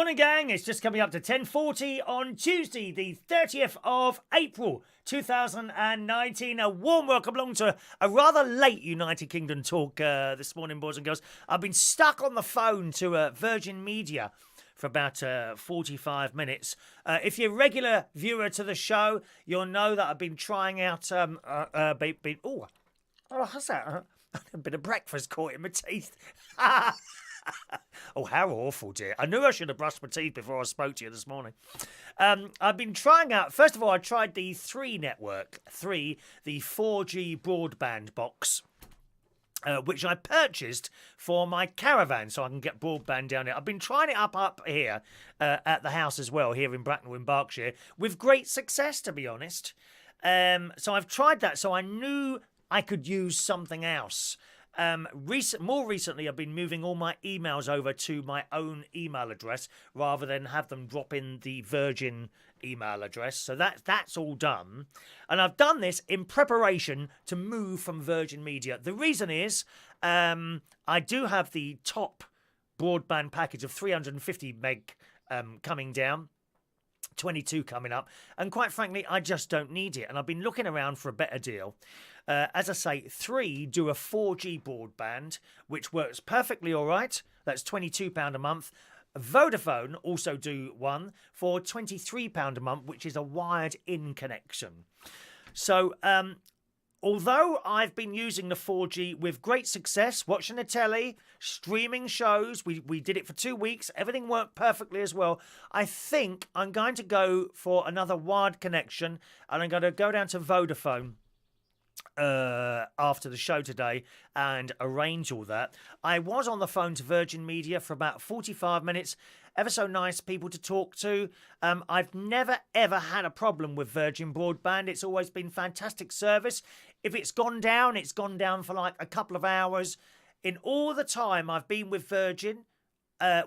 Morning, gang. It's just coming up to 10:40 on Tuesday, the 30th of April, 2019. A warm welcome along to a rather late United Kingdom talk this morning, boys and girls. I've been stuck on the phone to Virgin Media for about 45 minutes. If you're a regular viewer to the show, you'll know that I've been trying out... what's that? A bit of breakfast caught in my teeth. Oh, how awful, dear. I knew I should have brushed my teeth before I spoke to you this morning. I've been trying out... First of all, I tried the 3 network. 3, the 4G broadband box, which I purchased for my caravan so I can get broadband down here. I've been trying it up here at the house as well, here in Bracknell in Berkshire, with great success, to be honest. So I've tried that, so I knew I could use something else. More recently, I've been moving all my emails over to my own email address rather than have them drop in the Virgin email address. So that's all done. And I've done this in preparation to move from Virgin Media. The reason is I do have the top broadband package of 350 meg coming down. 22 coming up, and quite frankly I just don't need it, and I've been looking around for a better deal. As I say, 3 do a 4G broadband which works perfectly all right. That's £22 a month. Vodafone also do one for £23 a month, which is a wired in connection. So although I've been using the 4G with great success, watching the telly, streaming shows, we did it for 2 weeks, everything worked perfectly as well, I think I'm going to go for another wired connection, and I'm going to go down to Vodafone after the show today and arrange all that. I was on the phone to Virgin Media for about 45 minutes. Ever so nice people to talk to. I've never ever had a problem with Virgin Broadband. It's always been fantastic service. If it's gone down for like a couple of hours. In all the time I've been with Virgin,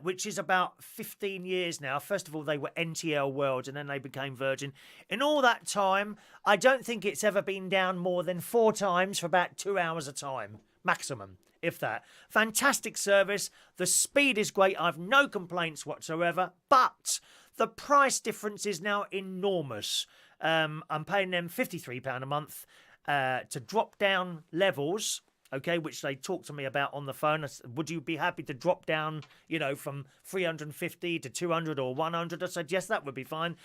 which is about 15 years now. First of all, they were NTL World, and then they became Virgin. In all that time, I don't think it's ever been down more than 4 times for about 2 hours a time, maximum, if that. Fantastic service. The speed is great. I've no complaints whatsoever, but the price difference is now enormous. I'm paying them £53 a month to drop down levels, okay, which they talked to me about on the phone. I said, would you be happy to drop down, from 350 to 200 or 100? I said, yes, that would be fine.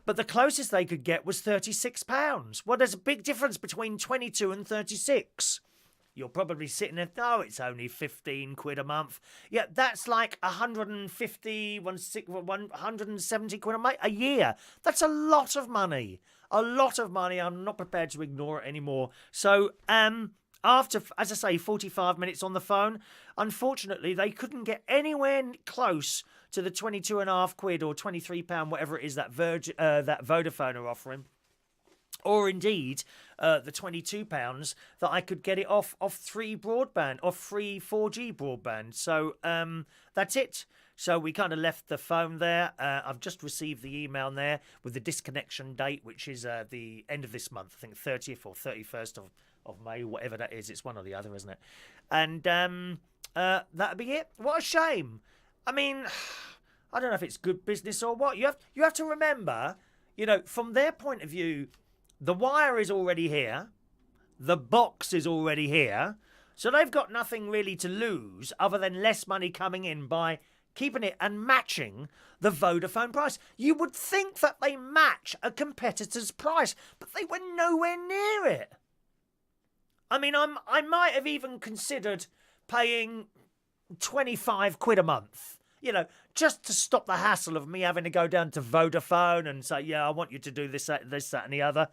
But the closest they could get was £36. Well, there's a big difference between 22 and 36. You're probably sitting there, it's only 15 quid a month. Yeah, that's like 170 quid a year. That's a lot of money. A lot of money. I'm not prepared to ignore it anymore. So, after, as I say, 45 minutes on the phone, unfortunately, they couldn't get anywhere close to the 22.5 quid or £23, whatever it is that Vodafone are offering. Or indeed, the £22 that I could get it off 3 broadband, off 3 4G broadband. So that's it. So we kind of left the phone there. I've just received the email there with the disconnection date, which is the end of this month. I think 30th or 31st of May, whatever that is. It's one or the other, isn't it? And that'd be it. What a shame. I mean, I don't know if it's good business or what. You have to remember, from their point of view, the wire is already here. The box is already here. So they've got nothing really to lose other than less money coming in by keeping it and matching the Vodafone price. You would think that they match a competitor's price, but they were nowhere near it. I mean, I might have even considered paying 25 quid a month, just to stop the hassle of me having to go down to Vodafone and say, yeah, I want you to do this, that, and the other.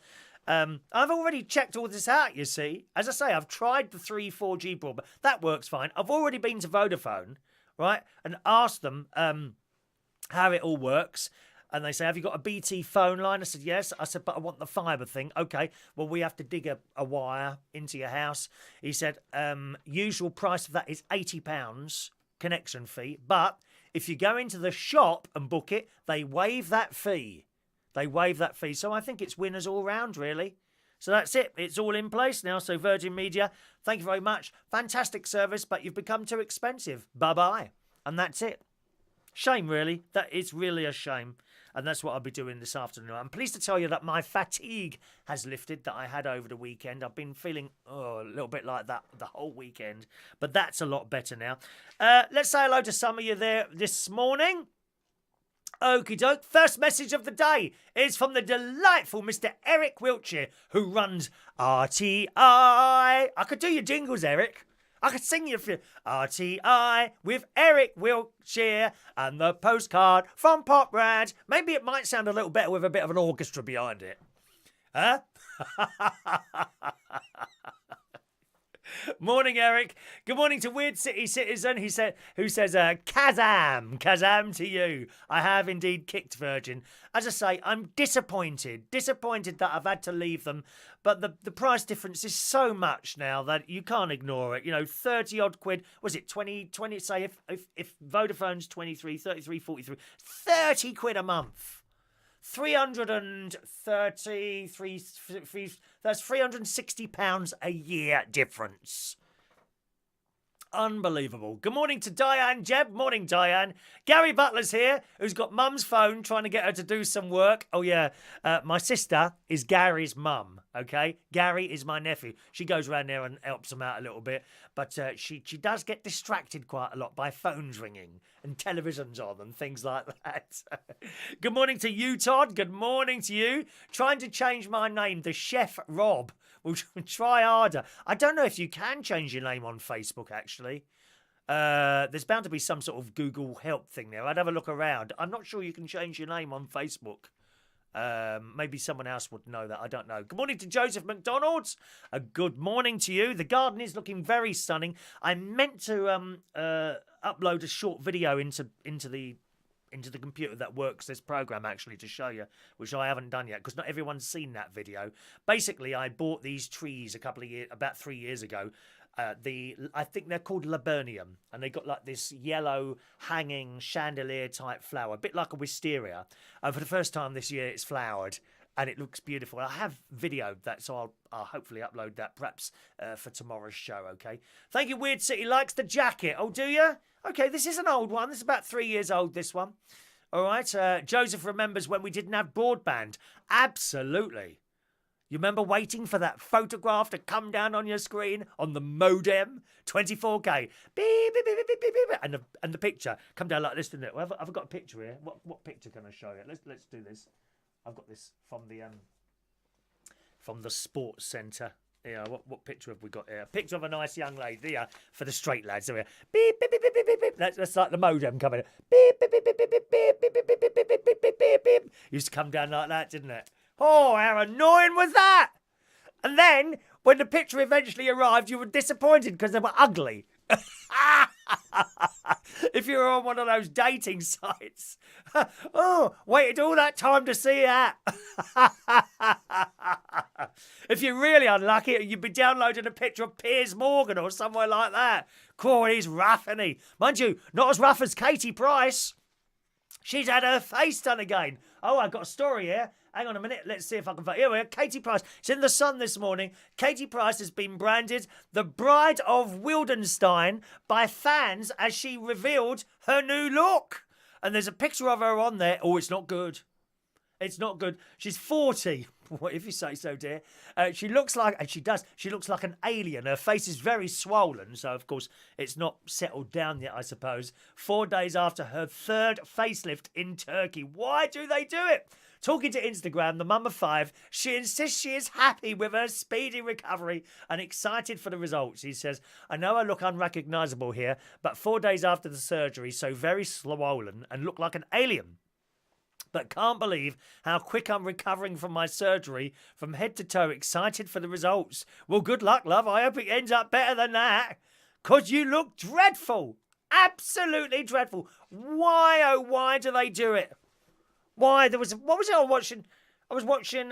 I've already checked all this out, you see. As I say, I've tried the 3 4G broadband. That works fine. I've already been to Vodafone, right, and asked them how it all works. And they say, have you got a BT phone line? I said, yes. I said, but I want the fibre thing. Okay, well, we have to dig a wire into your house. He said, usual price of that is £80 connection fee. But if you go into the shop and book it, they waive that fee. So I think it's winners all round, really. So that's it. It's all in place now. So Virgin Media, thank you very much. Fantastic service, but you've become too expensive. Bye-bye. And that's it. Shame, really. That is really a shame. And that's what I'll be doing this afternoon. I'm pleased to tell you that my fatigue has lifted that I had over the weekend. I've been feeling a little bit like that the whole weekend. But that's a lot better now. Let's say hello to some of you there this morning. Okie doke. First message of the day is from the delightful Mr. Eric Wiltshire, who runs RTI. I could do your jingles, Eric. I could sing you for RTI with Eric Wiltshire and the postcard from Pop Rad. Maybe it might sound a little better with a bit of an orchestra behind it. Huh? Morning, Eric. Good morning to Weird City Citizen, who says, Kazam to you. I have indeed kicked Virgin. As I say, I'm disappointed that I've had to leave them, but the price difference is so much now that you can't ignore it. 30 odd quid, was it 20, say if Vodafone's 23, 33, 43, 30 quid a month. 333, that's £360 a year difference. Unbelievable. Good morning to Diane Jeb. Morning, Diane. Gary Butler's here, who's got mum's phone, trying to get her to do some work. Oh, yeah. My sister is Gary's mum, okay? Gary is my nephew. She goes around there and helps him out a little bit. But she does get distracted quite a lot by phones ringing and televisions on and things like that. Good morning to you, Todd. Good morning to you. Trying to change my name to Chef Rob. We'll try harder. I don't know if you can change your name on Facebook, actually. There's bound to be some sort of Google help thing there. I'd have a look around. I'm not sure you can change your name on Facebook. Maybe someone else would know that. I don't know. Good morning to Joseph McDonald's. A good morning to you. The garden is looking very stunning. I meant to upload a short video into the computer that works this program, actually, to show you, which I haven't done yet because not everyone's seen that video. Basically, I bought these trees about 3 years ago. I think they're called laburnum, and they got like this yellow hanging chandelier type flower, a bit like a wisteria. And for the first time this year, it's flowered. And it looks beautiful. I have videoed that, so I'll hopefully upload that perhaps for tomorrow's show, okay? Thank you, Weird City likes the jacket. Oh, do you? Okay, this is an old one. This is about 3 years old, this one. All right. Joseph remembers when we didn't have broadband. Absolutely. You remember waiting for that photograph to come down on your screen on the modem? 24K. Beep, beep, beep, beep, beep, beep, and the picture come down like this, didn't it? Well, I've got a picture here. What picture can I show you? Let's do this. I've got this from the sports centre. Yeah, what picture have we got here? A picture of a nice young lady here for the straight lads. Here, beep beep beep beep beep beep. That's like the modem coming. Beep beep beep beep beep beep beep beep beep beep beep beep beep beep beep beep. Used to come down like that, didn't it? Oh, how annoying was that? And then when the picture eventually arrived, you were disappointed because they were ugly. If you were on one of those dating sites. Oh, waited all that time to see that. If you're really unlucky, you'd be downloading a picture of Piers Morgan or somewhere like that. Cool, he's rough, isn't he? Mind you, not as rough as Katie Price. She's had her face done again. Oh, I've got a story here. Hang on a minute. Let's see if I can find. Here we are. Katie Price. It's in the Sun this morning. Katie Price has been branded the Bride of Wildenstein by fans as she revealed her new look. And there's a picture of her on there. Oh, it's not good. It's not good. She's 40. What if you say so, dear? She looks like, and she does, she looks like an alien. Her face is very swollen, so of course it's not settled down yet, I suppose. 4 days after her third facelift in Turkey. Why do they do it? Talking to Instagram, the mum of five, she insists she is happy with her speedy recovery and excited for the results. He says, I know I look unrecognisable here, but 4 days after the surgery, so very swollen and look like an alien. But can't believe how quick I'm recovering from my surgery from head to toe, excited for the results. Well, good luck, love. I hope it ends up better than that. 'Cause you look dreadful. Absolutely dreadful. Why, oh, why do they do it? Why? What was it I was watching,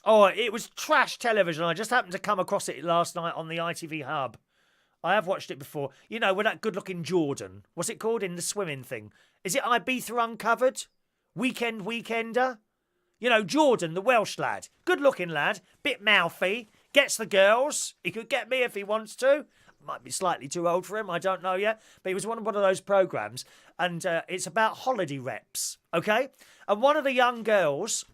it was trash television. I just happened to come across it last night on the ITV Hub. I have watched it before. You know, with that good-looking Jordan. What's it called in the swimming thing? Is it Ibiza Uncovered? Weekender? You know, Jordan, the Welsh lad. Good-looking lad. Bit mouthy. Gets the girls. He could get me if he wants to. might be slightly too old for him. I don't know yet. But he was one of those programs. And it's about holiday reps. Okay? And one of the young girls...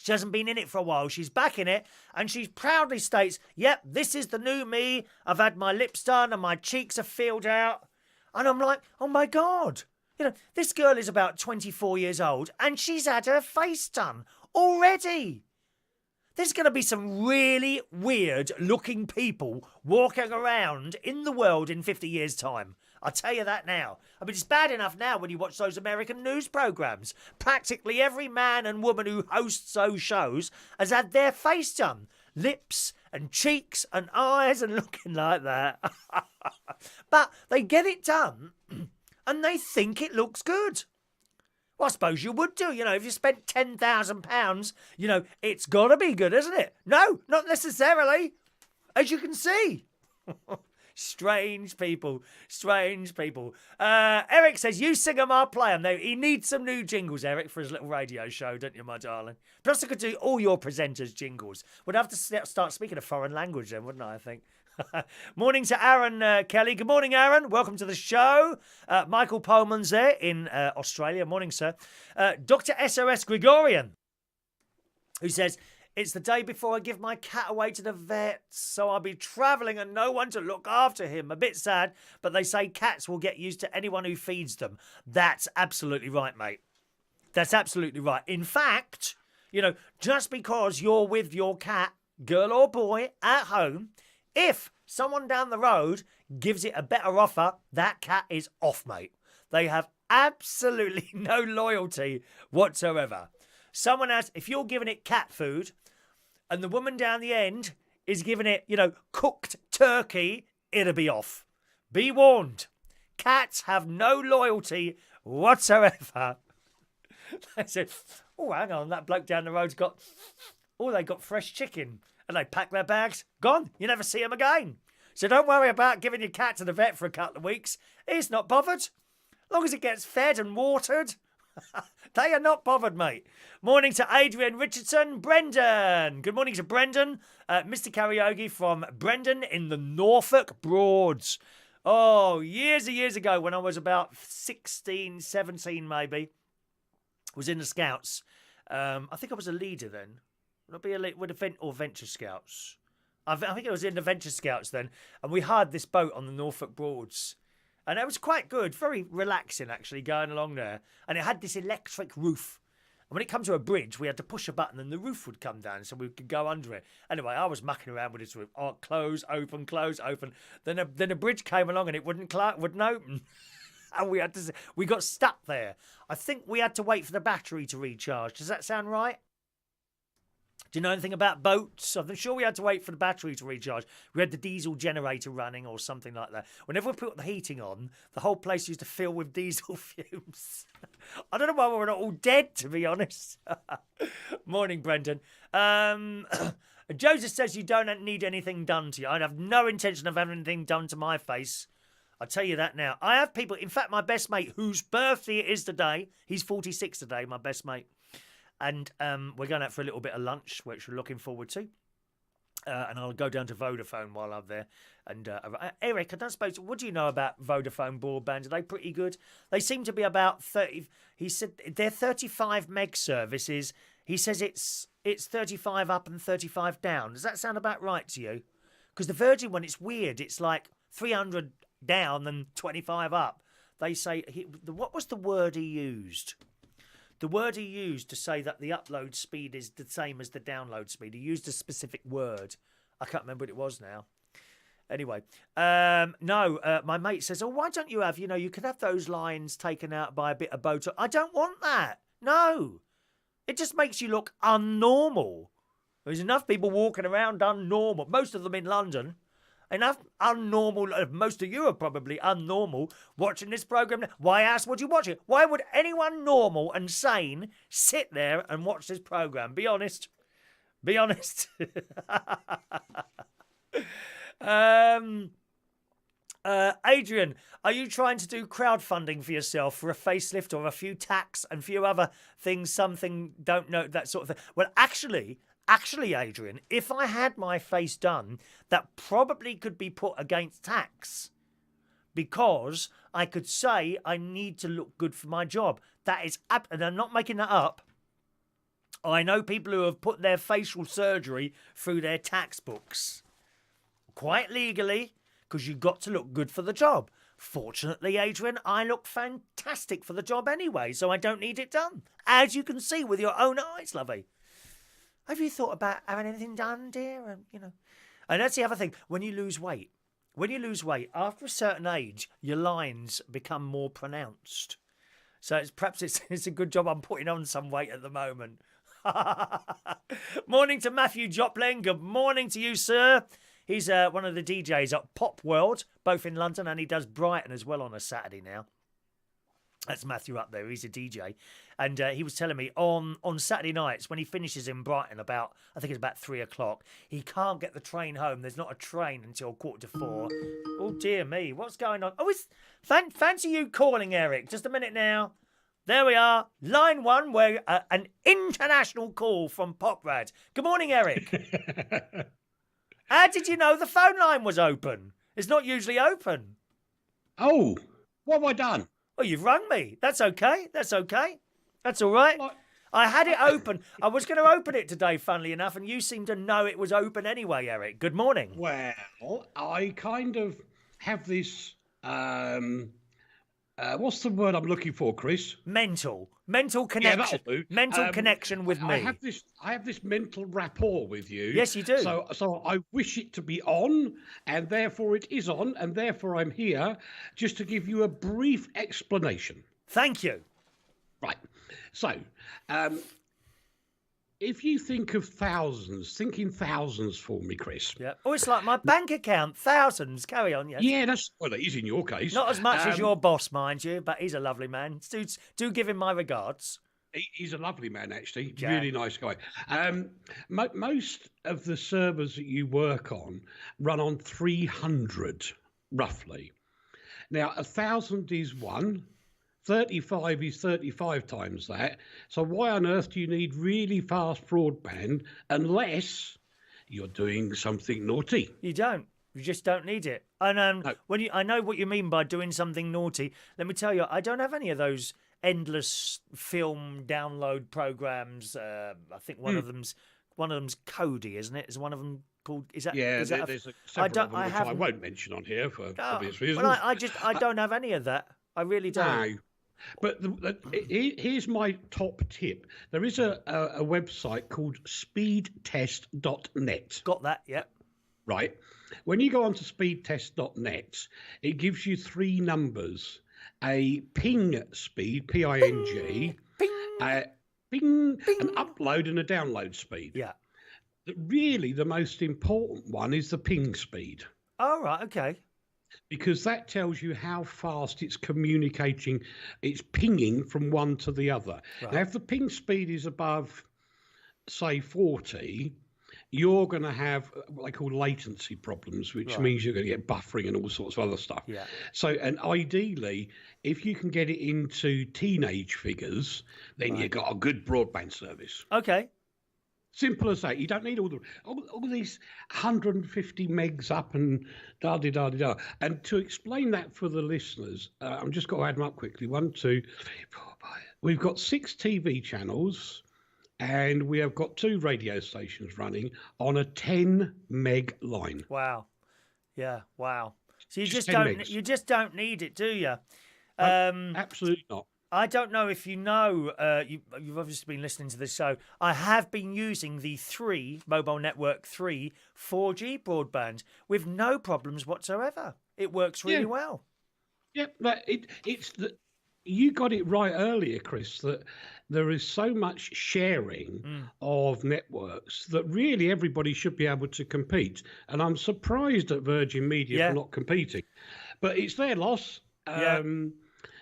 She hasn't been in it for a while. She's back in it, and she proudly states, yep, this is the new me. I've had my lips done and my cheeks are filled out. And I'm like, oh my God. You know, this girl is about 24 years old, and she's had her face done already. There's going to be some really weird-looking people walking around in the world in 50 years' time. I'll tell you that now. I mean, it's bad enough now when you watch those American news programs. Practically every man and woman who hosts those shows has had their face done. Lips and cheeks and eyes and looking like that. But they get it done and they think it looks good. Well, I suppose you would do. You know, if you spent £10,000, you know, it's got to be good, isn't it? No, not necessarily. As you can see. Strange people. Eric says, you sing 'em, I'll play 'em. He needs some new jingles, Eric, for his little radio show, don't you, my darling? Plus, I could do all your presenters' jingles. Would have to start speaking a foreign language then, wouldn't I think? Morning to Aaron Kelly. Good morning, Aaron. Welcome to the show. Michael Pullman's there in Australia. Morning, sir. Dr. SOS Gregorian, who says... It's the day before I give my cat away to the vet, so I'll be travelling and no one to look after him. A bit sad, but they say cats will get used to anyone who feeds them. That's absolutely right, mate. That's absolutely right. In fact, you know, just because you're with your cat, girl or boy, at home, if someone down the road gives it a better offer, that cat is off, mate. They have absolutely no loyalty whatsoever. Someone else, if you're giving it cat food and the woman down the end is giving it, you know, cooked turkey, it'll be off. Be warned. Cats have no loyalty whatsoever. They said, oh, hang on, that bloke down the road's got, they got fresh chicken. And they pack their bags, gone. You never see them again. So don't worry about giving your cat to the vet for a couple of weeks. He's not bothered. As long as it gets fed and watered. They are not bothered, mate. Morning to Adrian Richardson. Brendan. Good morning to Brendan. Mr. Karaoke from Brendan in the Norfolk Broads. Oh, years and years ago when I was about 16, 17 maybe, was in the Scouts. I think I was a leader then. Would I be a leader? Would event or Venture Scouts? I think it was in the Venture Scouts then. And we hired this boat on the Norfolk Broads. And it was quite good, very relaxing actually, going along there. And it had this electric roof. And when it come to a bridge, we had to push a button and the roof would come down so we could go under it. Anyway, I was mucking around with this roof. Oh, close, open, close, open. Then a bridge came along and it wouldn't open. And we got stuck there. I think we had to wait for the battery to recharge. Does that sound right? Do you know anything about boats? I'm sure we had to wait for the battery to recharge. We had the diesel generator running or something like that. Whenever we put the heating on, the whole place used to fill with diesel fumes. I don't know why we're not all dead, to be honest. Morning, Brendan. Joseph says you don't need anything done to you. I have no intention of having anything done to my face. I'll tell you that now. I have people, in fact, my best mate, whose birthday it is today, he's 46 today, my best mate. And we're going out for a little bit of lunch, which we're looking forward to. And I'll go down to Vodafone while I'm there. And Eric, I don't suppose, what do you know about Vodafone broadband? Are they pretty good? They seem to be about 30. He said their 35 meg services. He says it's 35 up and 35 down. Does that sound about right to you? Because the Virgin one, it's weird. It's like 300 down and 25 up. They say, what was the word he used? The word he used to say that the upload speed is the same as the download speed. He used a specific word. I can't remember what it was now. Anyway, my mate says, oh, why don't you have, you could have those lines taken out by a bit of Botox. I don't want that. No. It just makes you look unnormal. There's enough people walking around unnormal, most of them in London. Enough unnormal, most of you are probably unnormal watching this programme. Why else would you watch it? Why would anyone normal and sane sit there and watch this programme? Be honest. Be honest. Adrian, are you trying to do crowdfunding for yourself for a facelift or a few tax and a few other things, something, don't know, that sort of thing? Well, actually, Actually, Adrian, if I had my face done, that probably could be put against tax, because I could say I need to look good for my job. That is, and I'm not making that up. I know people who have put their facial surgery through their tax books. Quite legally, because you've got to look good for the job. Fortunately, Adrian, I look fantastic for the job anyway, so I don't need it done. As you can see with your own eyes, lovey. Have you thought about having anything done, dear? And that's the other thing. When you lose weight, after a certain age, your lines become more pronounced. So perhaps it's a good job I'm putting on some weight at the moment. Morning to Matthew Joplin. Good morning to you, sir. He's one of the DJs at Pop World, both in London, and he does Brighton as well on a Saturday now. That's Matthew up there. He's a DJ. And he was telling me on Saturday nights, when he finishes in Brighton I think it's about 3 o'clock, he can't get the train home. There's not a train until 4:45. Oh, dear me. What's going on? Oh, fancy you calling, Eric. Just a minute now. There we are. Line 1, where an international call from Poprad. Good morning, Eric. How did you know the phone line was open? It's not usually open. Oh, what have I done? Well, you've rung me. That's okay. That's all right. I had it open. I was going to open it today, funnily enough, and you seem to know it was open anyway, Eric. Good morning. Well, I kind of have this, what's the word I'm looking for, Chris? Mental connection. Yeah, that'll do. Mental connection with me. I have this mental rapport with you. Yes, you do. So I wish it to be on, and therefore it is on, and therefore I'm here just to give you a brief explanation. Thank you. Right. So, if you think of thinking thousands for me, Chris. Yeah. Oh, it's like my bank account, thousands. Carry on, yes. Yeah, well, it is in your case. Not as much as your boss, mind you, but he's a lovely man. Do give him my regards. He's a lovely man, actually. Yeah. Really nice guy. Most of the servers that you work on run on 300, roughly. Now, 1,000 is one. 35 is 35 times that. So why on earth do you need really fast broadband unless you're doing something naughty? You don't. You just don't need it. And No. I know what you mean by doing something naughty. Let me tell you, I don't have any of those endless film download programs. I think one of them's Kodi, isn't it? Is one of them called? Is that? Yeah, is that there's several of them which I won't mention on here for obvious reasons. Well, I don't have any of that. I really don't. No. But here's my top tip. There is a website called speedtest.net. Got that, yeah. Right. When you go onto speedtest.net, it gives you 3 numbers. A ping speed, P-I-N-G, Ping. ping, an upload and a download speed. Yeah. Really, the most important one is the ping speed. Oh, right, okay. Because that tells you how fast it's communicating, it's pinging from one to the other. Right. Now, if the ping speed is above, say, 40, you're going to have what they call latency problems, which means you're going to get buffering and all sorts of other stuff. Yeah. So, and ideally, if you can get it into teenage figures, then you've got a good broadband service. Okay. Simple as that. You don't need all these 150 megs up and da-di-da-di-da. And to explain that for the listeners, I'm just going to add them up quickly. 1, 2, 3, 4, 5. We've got 6 TV channels and we have got 2 radio stations running on a 10 meg line. Wow. Yeah, wow. So you just don't need it, do you? Absolutely not. I don't know if you know, you've obviously been listening to this show. I have been using the Mobile Network 3 4G broadband with no problems whatsoever. It works really well. Yeah, but you got it right earlier, Chris, that there is so much sharing of networks that really everybody should be able to compete. And I'm surprised at Virgin Media for not competing. But it's their loss. You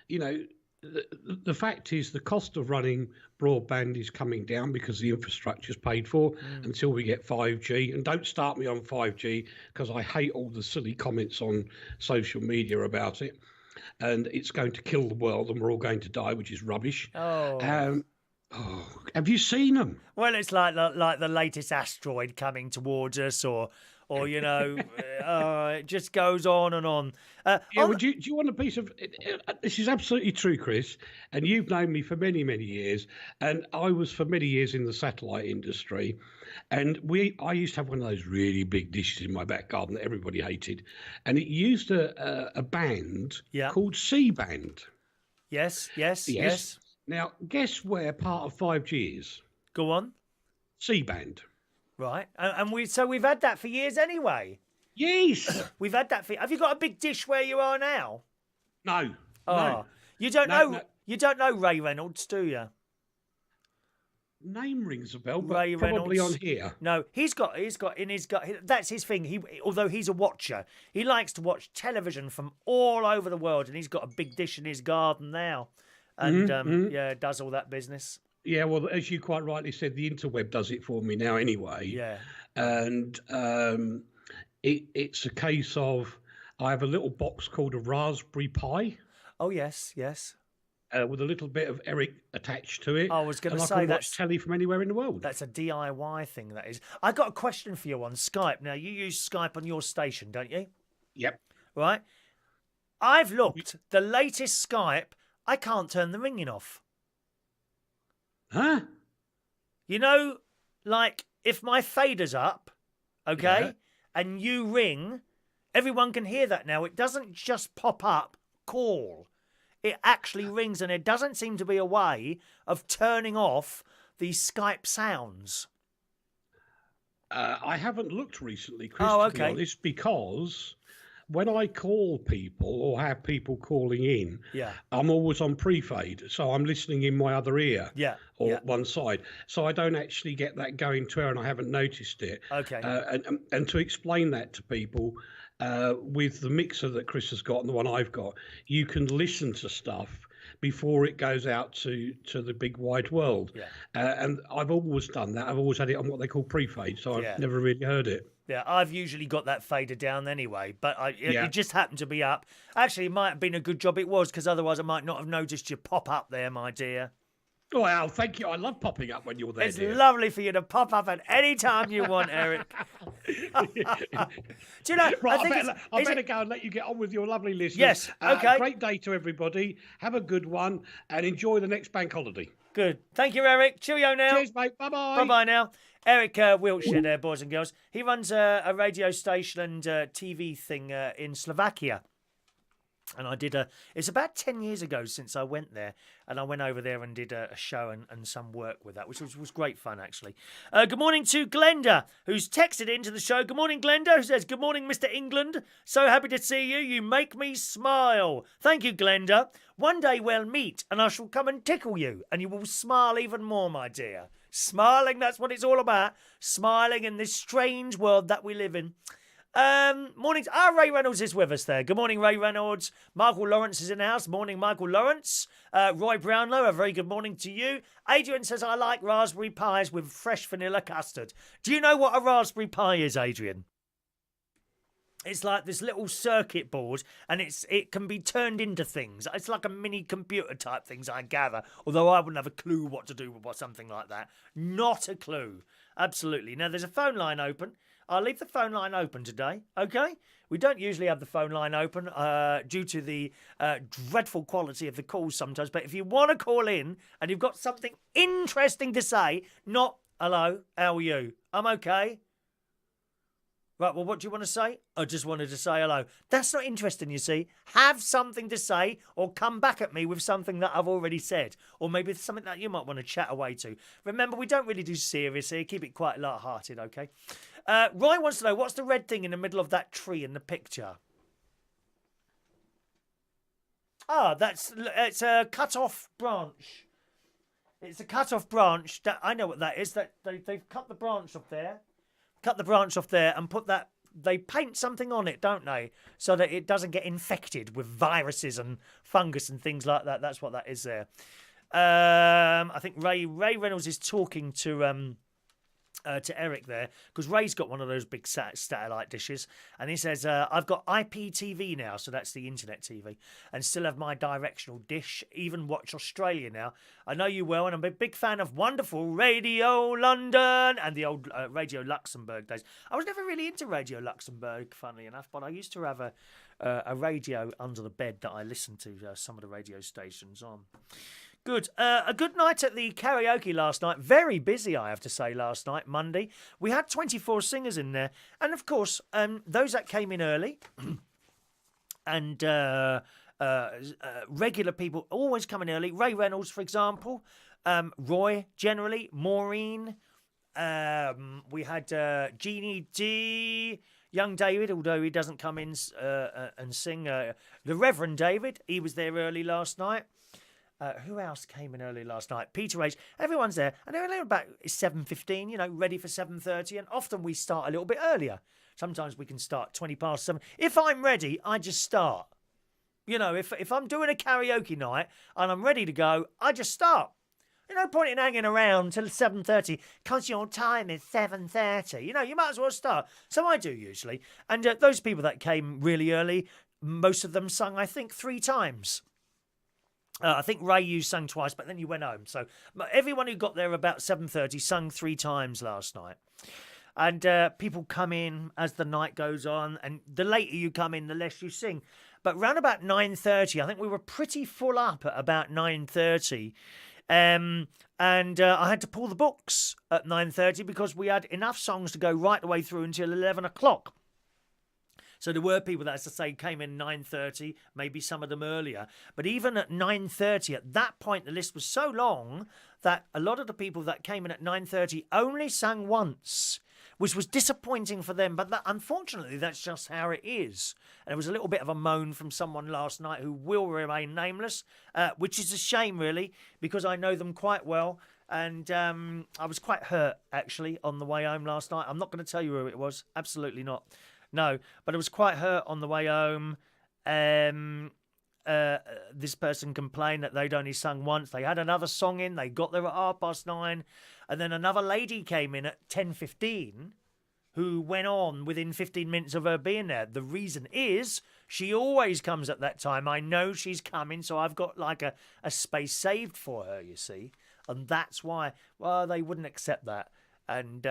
know, the fact is the cost of running broadband is coming down because the infrastructure is paid for until we get 5G. And don't start me on 5G because I hate all the silly comments on social media about it. And it's going to kill the world and we're all going to die, which is rubbish. Oh, have you seen them? Well, it's like the latest asteroid coming towards us, or it just goes on and on. Yeah, well, do you want a piece of this is absolutely true, Chris, and you've known me for many, many years, and I was for many years in the satellite industry, and I used to have one of those really big dishes in my back garden that everybody hated, and it used a band Yeah. called C band. Yes, yes, Yes. yes. Now, guess where part of 5G is? Go on. C band. Right, and we've had that for years anyway. Yes. We've had that for. Have you got a big dish where you are now? No. Oh, No. you don't No, know. no. You don't know Ray Reynolds, do you? Name rings a bell, but Ray probably Reynolds. on here. No, he's got in his gut. That's his thing. Although he's a watcher, he likes to watch television from all over the world, and he's got a big dish in his garden now, and yeah, does all that business. Yeah, well, as you quite rightly said, the interweb does it for me now anyway. Yeah. And it's a case of I have a little box called a Raspberry Pi Oh yes, yes. with a little bit of Eric attached to it. I was going and to I say can that's watch telly from anywhere in the world. that's a DIY thing. That is. I got a question for you on Skype. Now you use Skype on your station, don't you? Yep. Right. I've looked. The latest Skype, I can't turn the ringing off. Huh? You know, like if my fader's up, okay, Yeah. and you ring, everyone can hear that now. It doesn't just pop up, call. It actually rings, and there doesn't seem to be a way of turning off the Skype sounds. I haven't looked recently, Chris, Oh, to be okay. honest, because when I call people or have people calling in, Yeah. I'm always on pre-fade, so I'm listening in my other ear. Yeah. Or yeah. one side, so I don't actually get that going to her, and I haven't noticed it. Okay. And to explain that to people, with the mixer that Chris has got and the one I've got, you can listen to stuff before it goes out to the big wide world. Yeah. And I've always done that. I've always had it on what they call pre-fade, so I've Yeah. never really heard it. Yeah, I've usually got that fader down anyway, but Yeah. it just happened to be up. Actually, it might have been a good job it was, because otherwise I might not have noticed you pop up there, my dear. Oh, Al, thank you. I love popping up when you're there, It's dear. lovely for you to pop up at any time you want, Eric. Do you know, Right, think I is better it- go and let you get on with your lovely listeners. Yes, okay. Great day to everybody. Have a good one and enjoy the next bank holiday. Good. Thank you, Eric. Cheerio now. Cheers, mate. Bye-bye. Bye-bye now. Eric Wiltsher there, boys and girls. He runs a radio station and TV thing in Slovakia. And I did it's about 10 years ago since I went there. And I went over there and did a show and some work with that, which was great fun, actually. Good morning to Glenda, who's texted into the show. Good morning, Glenda, who says, good morning, Mr. England. So happy to see you. You make me smile. Thank you, Glenda. One day we'll meet and I shall come and tickle you. And you will smile even more, my dear. Smiling, that's what it's all about. Smiling in this strange world that we live in. Morning. Ray Reynolds is with us there. Good morning, Ray Reynolds. Michael Lawrence is in the house. Morning, Michael Lawrence. Roy Brownlowe, a very good morning to you. Adrian says, I like raspberry pies with fresh vanilla custard. Do you know what a raspberry pie is, Adrian? It's like this little circuit board, and it can be turned into things. It's like a mini computer type things, I gather. Although I wouldn't have a clue what to do with something like that. Not a clue. Absolutely. Now, there's a phone line open. I'll leave the phone line open today, okay? We don't usually have the phone line open due to the dreadful quality of the calls sometimes. But if you want to call in and you've got something interesting to say, not, hello, how are you? I'm okay. Right, well, what do you want to say? I just wanted to say hello. That's not interesting, you see. Have something to say or come back at me with something that I've already said. Or maybe something that you might want to chat away to. Remember, we don't really do serious here. Keep it quite light-hearted, okay? Roy wants to know, what's the red thing in the middle of that tree in the picture? Ah, it's a cut-off branch. It's a cut-off branch. I know what that is. That they've cut the branch off there. Cut the branch off there and put that. They paint something on it, don't they, so that it doesn't get infected with viruses and fungus and things like that. That's what that is there. I think Ray Reynolds is talking to to Eric there, because Ray's got one of those big satellite dishes, and he says, I've got IPTV now, so that's the internet TV, and still have my directional dish, even watch Australia now. I know you well, and I'm a big fan of wonderful Radio London and the old Radio Luxembourg days. I was never really into Radio Luxembourg, funnily enough, but I used to have a radio under the bed that I listened to some of the radio stations on. Good. A good night at the karaoke last night. Very busy, I have to say, last night, Monday. We had 24 singers in there. And, of course, those that came in early and regular people always coming early. Ray Reynolds, for example. Roy, generally. Maureen. We had Jeannie D. Young David, although he doesn't come in and sing. The Reverend David, he was there early last night. Who else came in early last night? Peter H. Everyone's there, and they're only about 7:15. Ready for 7:30. And often we start a little bit earlier. Sometimes we can start 20 past 7. If I'm ready, I just start. If I'm doing a karaoke night and I'm ready to go, I just start. No point in hanging around till 7:30 because your time is 7:30. You might as well start. So I do usually. And those people that came really early, most of them sung, I think, 3 times. I think Ray, you sung twice, but then you went home. So everyone who got there about 7:30 sung 3 times last night. And people come in as the night goes on, and the later you come in, the less you sing. But round about 9:30, I think we were pretty full up at about 9:30. And I had to pull the books at 9:30 because we had enough songs to go right the way through until 11 o'clock. So there were people that, as I say, came in 9:30, maybe some of them earlier. But even at 9:30, at that point, the list was so long that a lot of the people that came in at 9:30 only sang once, which was disappointing for them. But unfortunately, that's just how it is. And there was a little bit of a moan from someone last night who will remain nameless, which is a shame, really, because I know them quite well. And I was quite hurt, actually, on the way home last night. I'm not going to tell you who it was. Absolutely not. No, but I was quite hurt on the way home. This person complained that they'd only sung once. They had another song in. They got there at 9:30. And then another lady came in at 10:15 who went on within 15 minutes of her being there. The reason is she always comes at that time. I know she's coming, so I've got like a space saved for her, you see. And that's why, well, they wouldn't accept that. And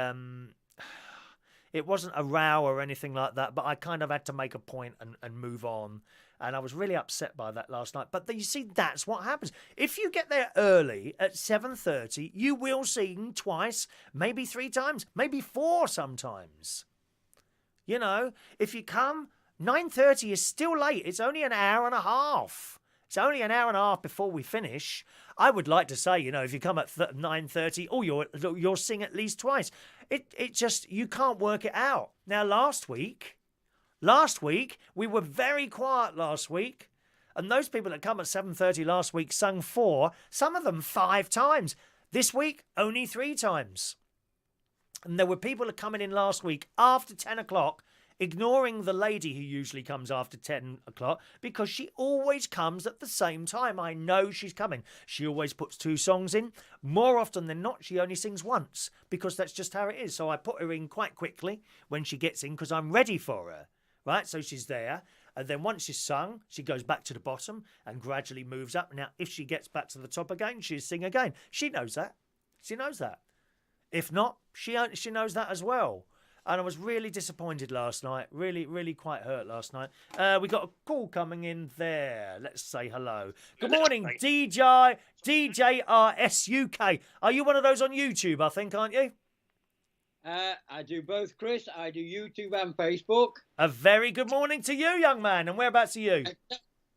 it wasn't a row or anything like that, but I kind of had to make a point and move on. And I was really upset by that last night. But you see, that's what happens. If you get there early at 7:30, you will sing twice, maybe 3 times, maybe 4 sometimes. If you come, 9:30 is still late. It's only an hour and a half. It's only an hour and a half before we finish. I would like to say, if you come at 9:30, you'll sing at least twice. It just, you can't work it out. Now, last week, we were very quiet last week. And those people that come at 7:30 last week sung 4, some of them 5 times. This week, only 3 times. And there were people that coming in last week after 10 o'clock, ignoring the lady who usually comes after 10 o'clock because she always comes at the same time. I know she's coming. She always puts 2 songs in. More often than not, she only sings once because that's just how it is. So I put her in quite quickly when she gets in because I'm ready for her. Right? So she's there. And then once she's sung, she goes back to the bottom and gradually moves up. Now, if she gets back to the top again, she'll sing again. She knows that. She knows that. If not, she knows that as well. And I was really disappointed last night. Really, really quite hurt last night. We got a call coming in there. Let's say hello. Good morning, DJRS UK. Are you one of those on YouTube, I think, aren't you? I do both, Chris. I do YouTube and Facebook. A very good morning to you, young man. And whereabouts are you?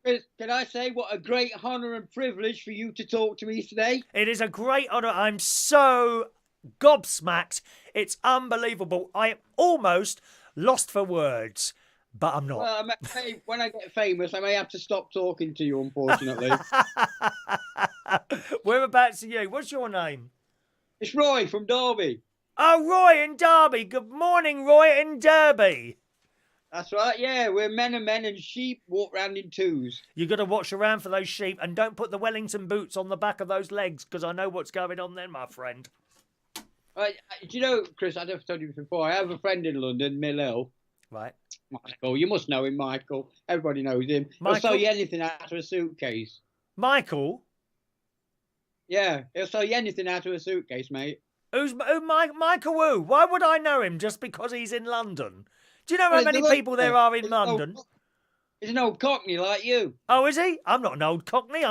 Chris, can I say what a great honour and privilege for you to talk to me today? It is a great honour. I'm so gobsmacked. It's unbelievable. I am almost lost for words, but I'm not. Well, when I get famous, I may have to stop talking to you, unfortunately. Whereabouts are you? What's your name? It's Roy from Derby. Oh, Roy in Derby. Good morning, Roy in Derby. That's right, yeah. We're men and sheep walk round in 2s. You got to watch around for those sheep and don't put the Wellington boots on the back of those legs because I know what's going on then, my friend. Do you know, Chris? I never told you before. I have a friend in London, Mill. Right. Michael, you must know him, Michael. Everybody knows him. He'll Michael? sell you anything out of a suitcase. Michael? Yeah, he'll sell you anything out of a suitcase, mate. Michael who? Why would I know him just because he's in London? Do you know how many people there are in London? He's an old cockney like you. Oh, is he? I'm not an old cockney.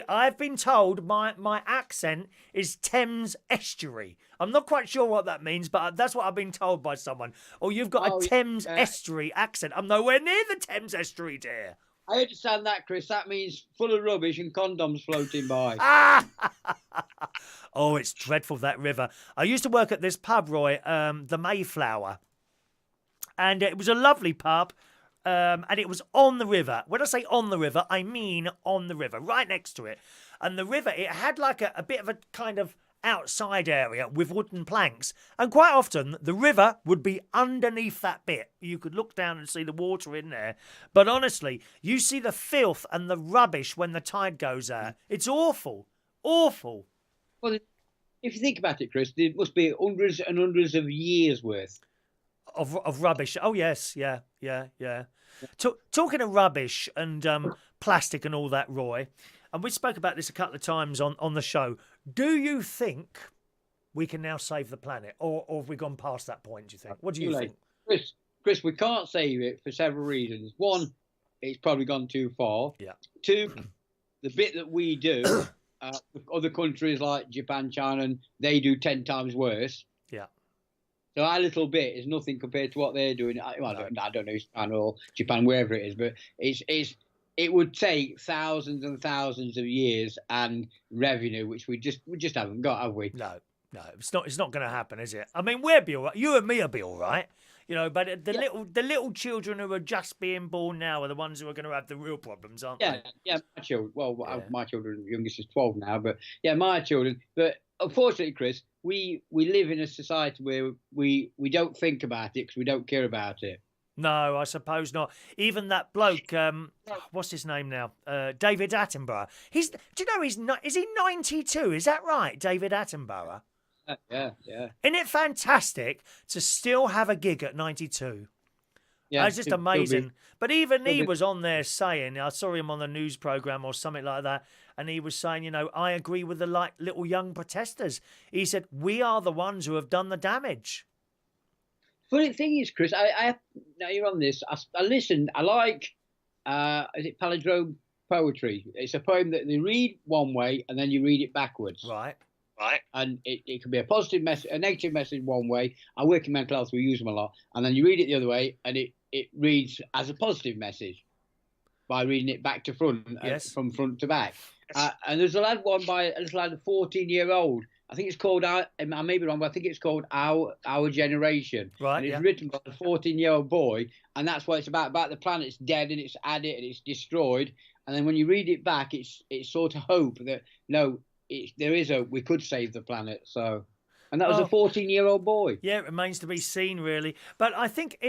I've been told my accent is Thames Estuary. I'm not quite sure what that means, but that's what I've been told by someone. Oh, you've got a Thames Estuary accent. I'm nowhere near the Thames Estuary, dear. I understand that, Chris. That means full of rubbish and condoms floating by. Oh, it's dreadful, that river. I used to work at this pub, Roy, the Mayflower. And it was a lovely pub. And it was on the river. When I say on the river, I mean on the river, right next to it. And the river, it had like a bit of a kind of outside area with wooden planks. And quite often, the river would be underneath that bit. You could look down and see the water in there. But honestly, you see the filth and the rubbish when the tide goes out. It's awful. Awful. Well, if you think about it, Chris, there must be hundreds and hundreds of years worth. Of rubbish. Oh, yes. Yeah. Talking of rubbish and plastic and all that, Roy, and we spoke about this a couple of times on the show. Do you think we can now save the planet, or have we gone past that point, do you think? What do you think? Chris, we can't save it for several reasons. One, it's probably gone too far. Yeah. Two, the bit that we do, other countries like Japan, China, they do 10 times worse. Yeah. So our little bit is nothing compared to what they're doing. I don't know if it's China or Japan, wherever it is, but it would take thousands and thousands of years and revenue, which we just haven't got, have we? No, it's not going to happen, is it? I mean, we'll be all right. You and me will be all right, But the little children who are just being born now are the ones who are going to have the real problems, aren't they? Yeah. My children. Well, my children, the youngest is 12 now, but yeah, my children. But unfortunately, Chris, we live in a society where we don't think about it because we don't care about it. No, I suppose not. Even that bloke, what's his name now? David Attenborough. Do you know is he 92? Is that right, David Attenborough? Yeah. Isn't it fantastic to still have a gig at 92? Yeah, it's just amazing. But even he was on there saying, I saw him on the news programme or something like that, and he was saying, I agree with the little young protesters. He said, we are the ones who have done the damage. Funny thing is, Chris, I now you're on this. I listened. I like, is it palindrome poetry? It's a poem that they read one way and then you read it backwards. Right. And it can be a positive message, a negative message one way. I work in mental health, we use them a lot. And then you read it the other way and it reads as a positive message by reading it back to front, from front to back. And there's a little lad, a 14-year-old. I think it's called, I may be wrong, but I think it's called Our Generation. Right. And it's written by a 14-year-old boy, and that's what it's about the planet's dead and it's added and it's destroyed. And then when you read it back, it's sort of hope that, we could save the planet. So, and that was a 14-year-old boy. Yeah, it remains to be seen, really. But I think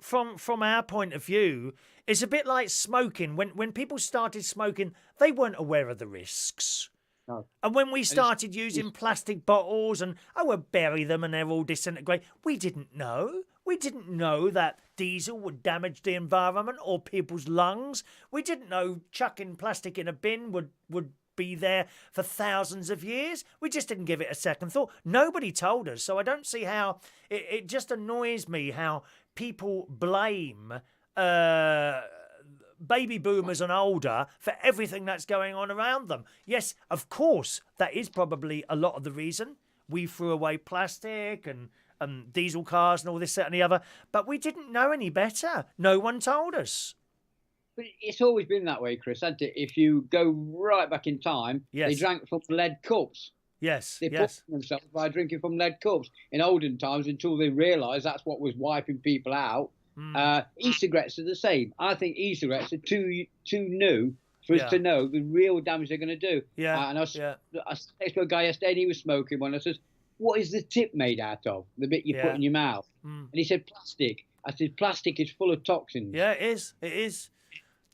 from our point of view, it's a bit like smoking. When people started smoking, they weren't aware of the risks. No. And when we started using plastic bottles and, we'll bury them and they're all disintegrate, we didn't know. We didn't know that diesel would damage the environment or people's lungs. We didn't know chucking plastic in a bin would be there for thousands of years. We just didn't give it a second thought. Nobody told us. So I don't see how it just annoys me how people blame baby boomers and older for everything that's going on around them. Yes, of course, that is probably a lot of the reason. We threw away plastic and diesel cars and all this, that and the other, but we didn't know any better. No one told us. But it's always been that way, Chris, hasn't it? If you go right back in time, they drank from lead cups. Yes, They poisoned themselves by drinking from lead cups. In olden times, until they realised that's what was wiping people out, e-cigarettes are the same. I think e-cigarettes are too new for us to know the real damage they're going to do. Yeah. And I spoke to a guy yesterday and he was smoking one. I said, what is the tip made out of? The bit you put in your mouth. And he said, plastic. I said, plastic is full of toxins. Yeah, it is. It is.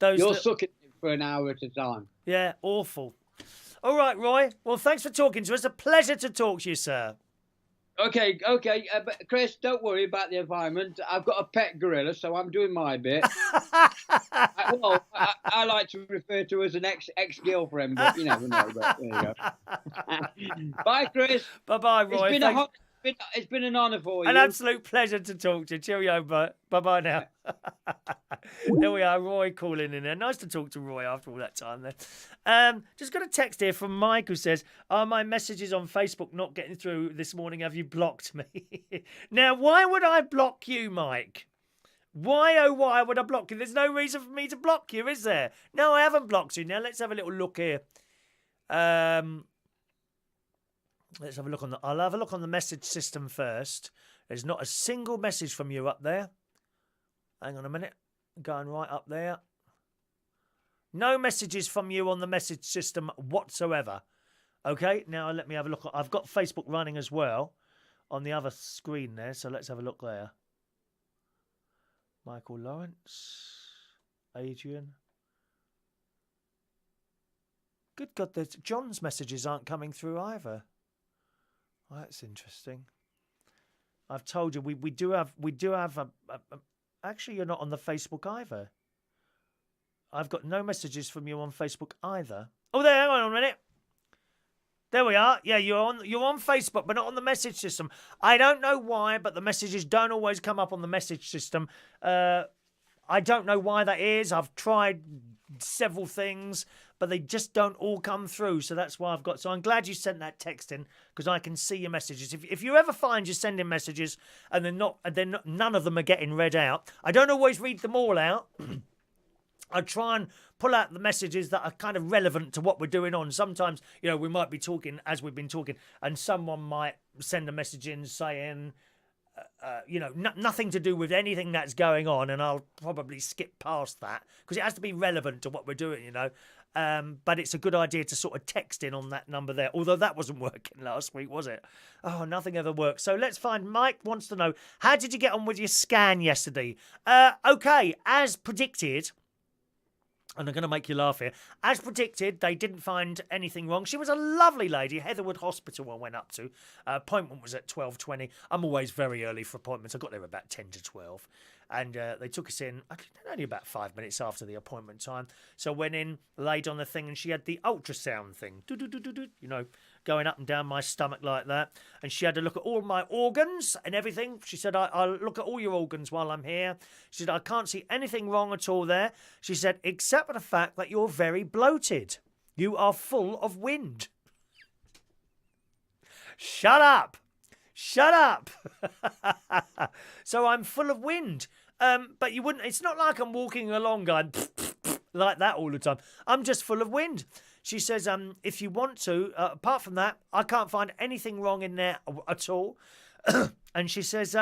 You're sucking it for an hour at a time. Yeah, awful. All right, Roy. Well, thanks for talking to us. A pleasure to talk to you, sir. Okay. But Chris, don't worry about the environment. I've got a pet gorilla, so I'm doing my bit. I like to refer to as an ex-girlfriend, but you never know. But there you go. Bye, Chris. Bye-bye, Roy. It's been an honour for you. An absolute pleasure to talk to you. Cheerio, bye-bye now. There we are, Roy calling in there. Nice to talk to Roy after all that time there. Just got a text here from Mike who says, are my messages on Facebook not getting through this morning? Have you blocked me? Now, why would I block you, Mike? Why, oh, why would I block you? There's no reason for me to block you, is there? No, I haven't blocked you. Now, let's have a little look here. Let's have a look on I'll have a look on the message system first. There's not a single message from you up there. Hang on a minute. Going right up there. No messages from you on the message system whatsoever. Okay, now let me have a look. I've got Facebook running as well on the other screen there, so let's have a look there. Michael Lawrence. Adrian. Good God, John's messages aren't coming through either. Well, that's interesting. I've told you we do have a actually, you're not on the Facebook either. I've got no messages from you on Facebook either. Oh, there, hang on a minute. There we are. Yeah, you're on Facebook, but not on the message system. I don't know why, but the messages don't always come up on the message system. I don't know why that is. I've tried several things, but they just don't all come through. So that's why I've got. So I'm glad you sent that text in because I can see your messages. If you ever find you're sending messages and none of them are getting read out, I don't always read them all out. I try and pull out the messages that are kind of relevant to what we're doing on. Sometimes, we might be talking as we've been talking, and someone might send a message in saying, nothing to do with anything that's going on, and I'll probably skip past that because it has to be relevant to what we're doing, But it's a good idea to sort of text in on that number there, although that wasn't working last week, was it? Oh, nothing ever works. So let's find, Mike wants to know, how did you get on with your scan yesterday? Okay, as predicted, and I'm going to make you laugh here. As predicted, they didn't find anything wrong. She was a lovely lady. Heatherwood Hospital I went up to. Appointment was at 12:20. I'm always very early for appointments. I got there about 10 to 12. And they took us in only about 5 minutes after the appointment time. So went in, laid on the thing, and she had the ultrasound thing, going up and down my stomach like that. And she had to look at all my organs and everything. She said, I'll look at all your organs while I'm here. She said, I can't see anything wrong at all there. She said, except for the fact that you're very bloated. You are full of wind. Shut up. Shut up. So I'm full of wind. But you wouldn't, it's not like I'm walking along going like that all the time. I'm just full of wind. She says, if you want to, apart from that, I can't find anything wrong in there at all. And she says,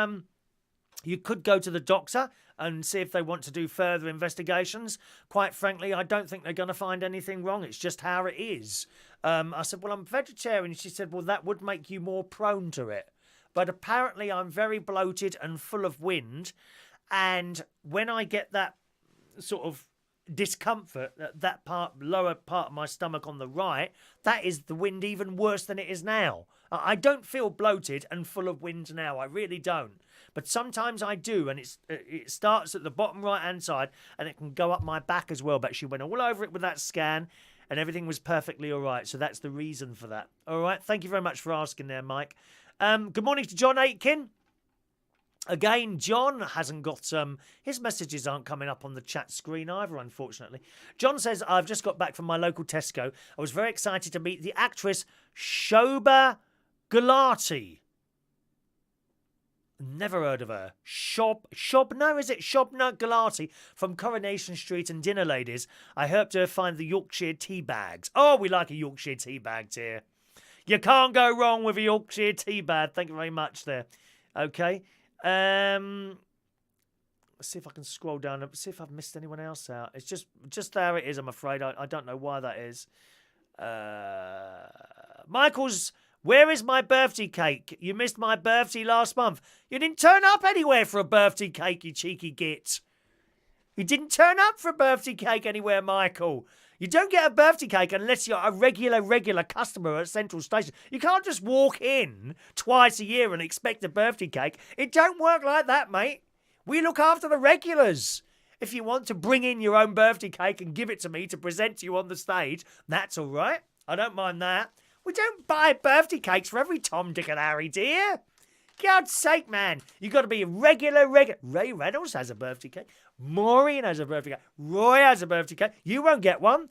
you could go to the doctor and see if they want to do further investigations. Quite frankly, I don't think they're going to find anything wrong. It's just how it is. I said, well, I'm vegetarian. She said, well, that would make you more prone to it. But apparently I'm very bloated and full of wind. And when I get that sort of discomfort, that lower part of my stomach on the right, that is the wind even worse than it is now. I don't feel bloated and full of wind now. I really don't. But sometimes I do, and it starts at the bottom right-hand side, and it can go up my back as well. But she went all over it with that scan, and everything was perfectly all right. So that's the reason for that. All right. Thank you very much for asking there, Mike. Good morning to John Aitken. Again, John hasn't got his messages aren't coming up on the chat screen either, unfortunately. John says, I've just got back from my local Tesco. I was very excited to meet the actress Shobha Gulati. Never heard of her. Shobha Gulati from Coronation Street and Dinner Ladies. I helped her find the Yorkshire tea bags. Oh, we like a Yorkshire tea bag, dear. You can't go wrong with a Yorkshire tea bag. Thank you very much there. Okay. Let's see if I can scroll down and see if I've missed anyone else out. It's just there it is, I'm afraid. I don't know why that is. Michael's, where is my birthday cake? You missed my birthday last month. You didn't turn up anywhere for a birthday cake, you cheeky git. You didn't turn up for a birthday cake anywhere, Michael. You don't get a birthday cake unless you're a regular customer at Central Station. You can't just walk in twice a year and expect a birthday cake. It don't work like that, mate. We look after the regulars. If you want to bring in your own birthday cake and give it to me to present to you on the stage, that's all right. I don't mind that. We don't buy birthday cakes for every Tom, Dick and Harry, dear. God's sake, man. You got to be a regular. Ray Reynolds has a birthday cake. Maureen has a birthday cake. Roy has a birthday cake. You won't get one.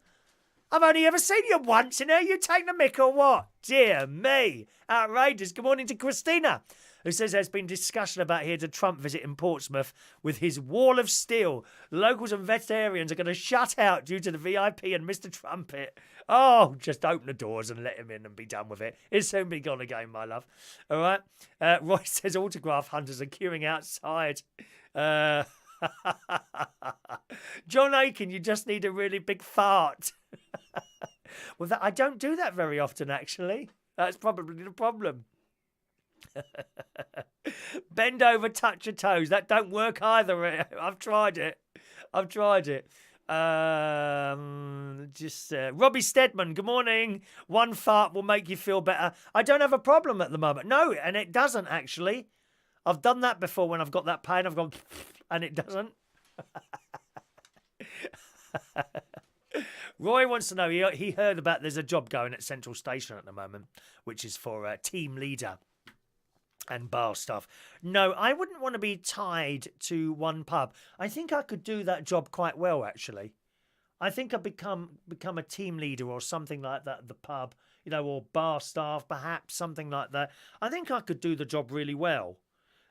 I've only ever seen you once in here. You take the mick or what? Dear me. Outrageous. Good morning to Christina, who says there's been discussion about here to Trump visit in Portsmouth with his wall of steel. Locals and vegetarians are going to shut out due to the VIP and Mr. Trumpet. Oh, just open the doors and let him in and be done with it. It's soon be gone again, my love. All right. Roy says autograph hunters are queuing outside. John Aiken, you just need a really big fart. Well, I don't do that very often, actually. That's probably the problem. Bend over, touch your toes. That don't work either. I've tried it. Robbie Stedman, good morning. One fart will make you feel better. I don't have a problem at the moment. No, and it doesn't actually. I've done that before when I've got that pain. I've gone and it doesn't. Roy wants to know, he heard about there's a job going at Central Station at the moment, which is for a team leader and bar staff. No, I wouldn't want to be tied to one pub. I think I could do that job quite well, actually. I think I'd become a team leader or something like that at the pub, or bar staff, perhaps, something like that. I think I could do the job really well.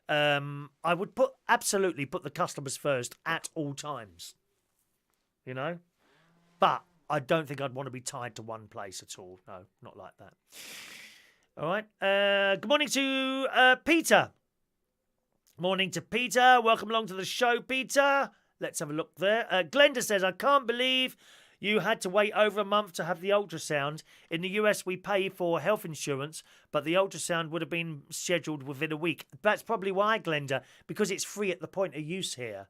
I would absolutely put the customers first at all times, But I don't think I'd want to be tied to one place at all. No, not like that. All right. Good morning to Peter. Morning to Peter. Welcome along to the show, Peter. Let's have a look there. Glenda says, I can't believe you had to wait over a month to have the ultrasound. In the US, we pay for health insurance, but the ultrasound would have been scheduled within a week. That's probably why, Glenda, because it's free at the point of use here.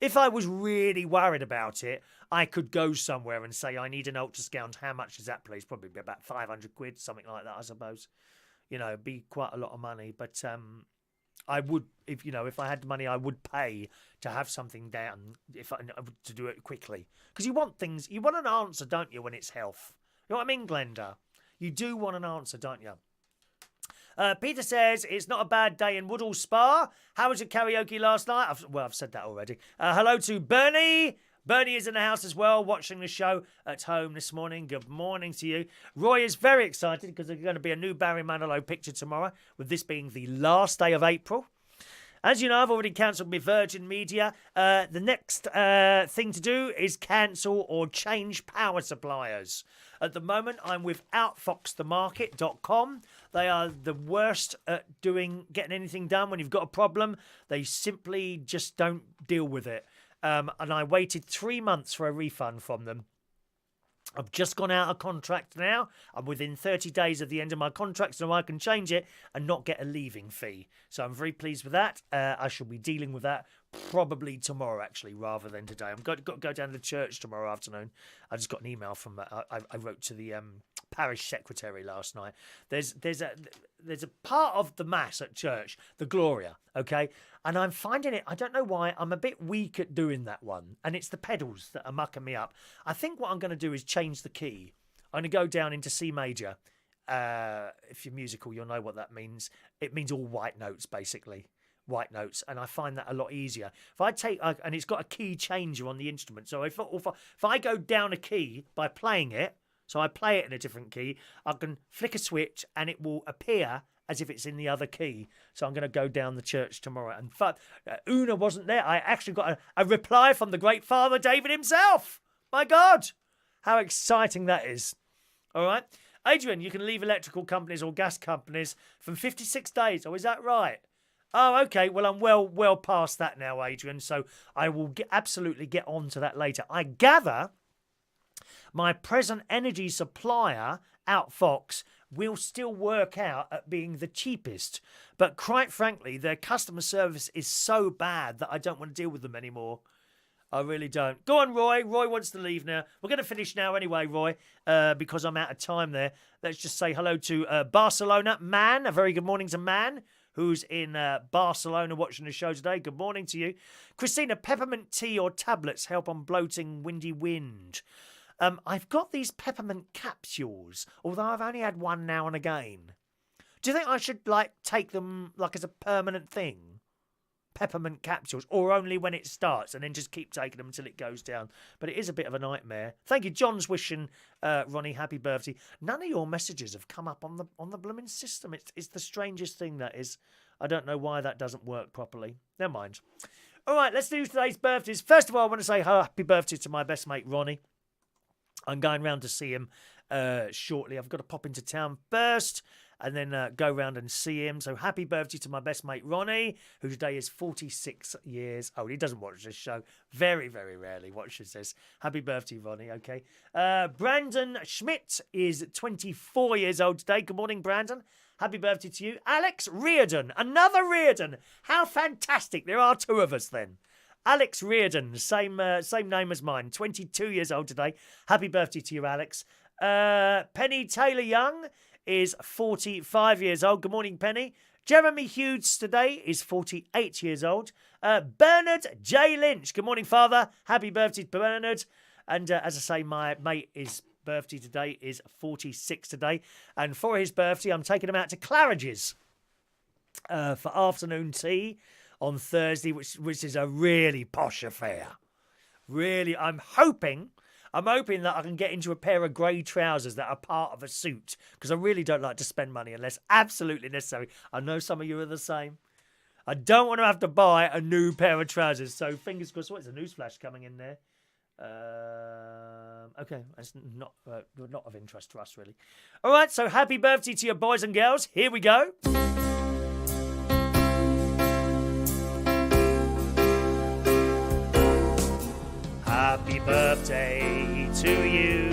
If I was really worried about it, I could go somewhere and say, I need an ultrasound. How much is that, please? Probably be about 500 quid, something like that, I suppose. It'd be quite a lot of money. But I would, if I had the money, I would pay to have something done to do it quickly. Because you want an answer, don't you, when it's health? You know what I mean, Glenda? You do want an answer, don't you? Peter says, it's not a bad day in Woodall Spa. How was your karaoke last night? I've said that already. Hello to Bernie. Bernie is in the house as well, watching the show at home this morning. Good morning to you. Roy is very excited because there's going to be a new Barry Manilow picture tomorrow, with this being the last day of April. As you know, I've already cancelled my Virgin Media. The next thing to do is cancel or change power suppliers. At the moment, I'm with outfoxthemarket.com. They are the worst at getting anything done when you've got a problem. They simply just don't deal with it. And I waited 3 months for a refund from them. I've just gone out of contract now. I'm within 30 days of the end of my contract, so I can change it and not get a leaving fee. So I'm very pleased with that. I shall be dealing with that probably tomorrow, actually, rather than today. I'm got to go down to the church tomorrow afternoon. I just got an email from. I wrote to the parish secretary last night. There's a part of the mass at church, the Gloria, okay, and I'm finding it. I don't know why. I'm a bit weak at doing that one, and it's the pedals that are mucking me up. I think what I'm going to do is change the key. I'm going to go down into C major. If you're musical, you'll know what that means. It means all white notes, basically. White notes, and I find that a lot easier. If I take, and it's got a key changer on the instrument, so if I go down a key by playing it, so I play it in a different key, I can flick a switch and it will appear as if it's in the other key. So I'm going to go down the church tomorrow. And Una wasn't there. I actually got a reply from the great Father David himself. My God, how exciting that is. All right. Adrian, you can leave electrical companies or gas companies from 56 days. Oh, is that right? Oh, okay. Well, I'm well past that now, Adrian. So I will absolutely get on to that later. I gather my present energy supplier, Outfox, will still work out at being the cheapest. But quite frankly, their customer service is so bad that I don't want to deal with them anymore. I really don't. Go on, Roy. Roy wants to leave now. We're going to finish now anyway, Roy, because I'm out of time there. Let's just say hello to Barcelona. Man, a very good morning to Man, who's in Barcelona watching the show today. Good morning to you. Christina, peppermint tea or tablets help on bloating, windy wind. I've got these peppermint capsules, although I've only had one now and again. Do you think I should, take them, as a permanent thing? Peppermint capsules, or only when it starts, and then just keep taking them until it goes down. But it is a bit of a nightmare. Thank you. John's wishing Ronnie happy birthday. None of your messages have come up on the blooming system. It's the strangest thing, that is. I don't know why that doesn't work properly. Never mind. All right, let's do today's birthdays. First of all, I want to say happy birthday to my best mate, Ronnie. I'm going round to see him shortly. I've got to pop into town first and then go round and see him. So happy birthday to my best mate, Ronnie, who today is 46 years old. He doesn't watch this show. Very, very rarely watches this. Happy birthday, Ronnie, okay? Brandon Schmidt is 24 years old today. Good morning, Brandon. Happy birthday to you. Alex Reardon, another Reardon. How fantastic. There are two of us then. Alex Reardon, same name as mine, 22 years old today. Happy birthday to you, Alex. Penny Taylor-Young is 45 years old. Good morning, Penny. Jeremy Hughes today is 48 years old. Bernard J. Lynch. Good morning, Father. Happy birthday to Bernard. And as I say, my mate's birthday today is 46 today. And for his birthday, I'm taking him out to Claridge's for afternoon tea on Thursday, which is a really posh affair. Really, I'm hoping that I can get into a pair of grey trousers that are part of a suit, because I really don't like to spend money unless absolutely necessary. I know some of you are the same. I don't want to have to buy a new pair of trousers, so fingers crossed. What's a newsflash coming in there? Okay, that's not of interest to us, really. All right, so happy birthday to you, boys and girls. Here we go. Happy birthday to you.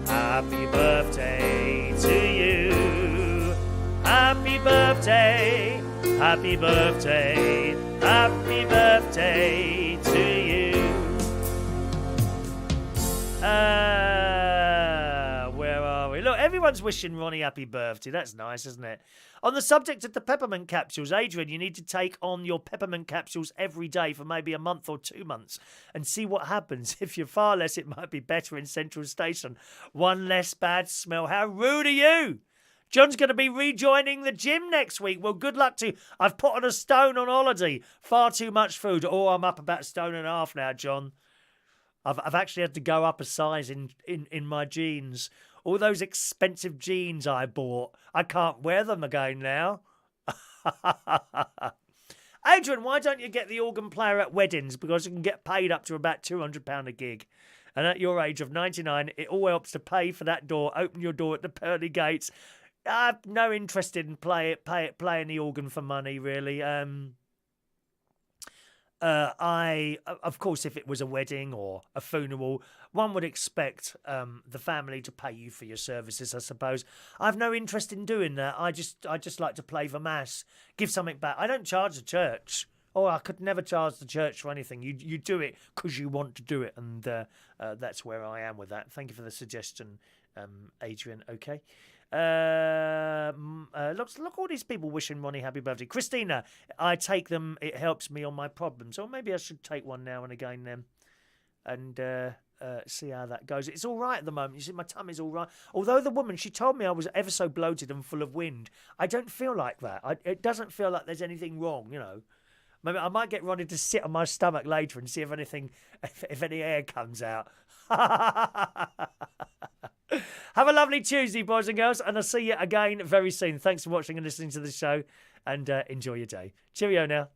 Happy birthday to you. Happy birthday. Happy birthday. Happy birthday to you. Where are we? Look, everyone's wishing Ronnie happy birthday. That's nice, isn't it? On the subject of the peppermint capsules, Adrian, you need to take on your peppermint capsules every day for maybe a month or 2 months and see what happens. If you're far less, it might be better in Central Station. One less bad smell. How rude are you? John's going to be rejoining the gym next week. Well, good luck to you. I've put on a stone on holiday. Far too much food. Oh, I'm up about a stone and a half now, John. I've actually had to go up a size in my jeans. All those expensive jeans I bought, I can't wear them again now. Adrian, why don't you get the organ player at weddings? Because you can get paid up to about £200 a gig. And at your age of 99, it all helps to pay for that door. Open your door at the pearly gates. I've no interest in playing the organ for money, really. Of course, if it was a wedding or a funeral, one would expect the family to pay you for your services, I suppose. I've no interest in doing that. I just like to play for mass, give something back. I don't charge the church. Oh, I could never charge the church for anything. You do it because you want to do it, and that's where I am with that. Thank you for the suggestion, Adrian. Okay. Look, all these people wishing Ronnie happy birthday. Christina, I take them. It helps me on my problems. Or maybe I should take one now and again then, and see how that goes. It's all right at the moment. You see, my tummy's all right. Although the woman, she told me I was ever so bloated and full of wind. I don't feel like that. It doesn't feel like there's anything wrong, you know. Maybe I might get Ronnie to sit on my stomach later and see if any air comes out. Have a lovely Tuesday, boys and girls, and I'll see you again very soon. Thanks for watching and listening to the show, and enjoy your day. Cheerio now.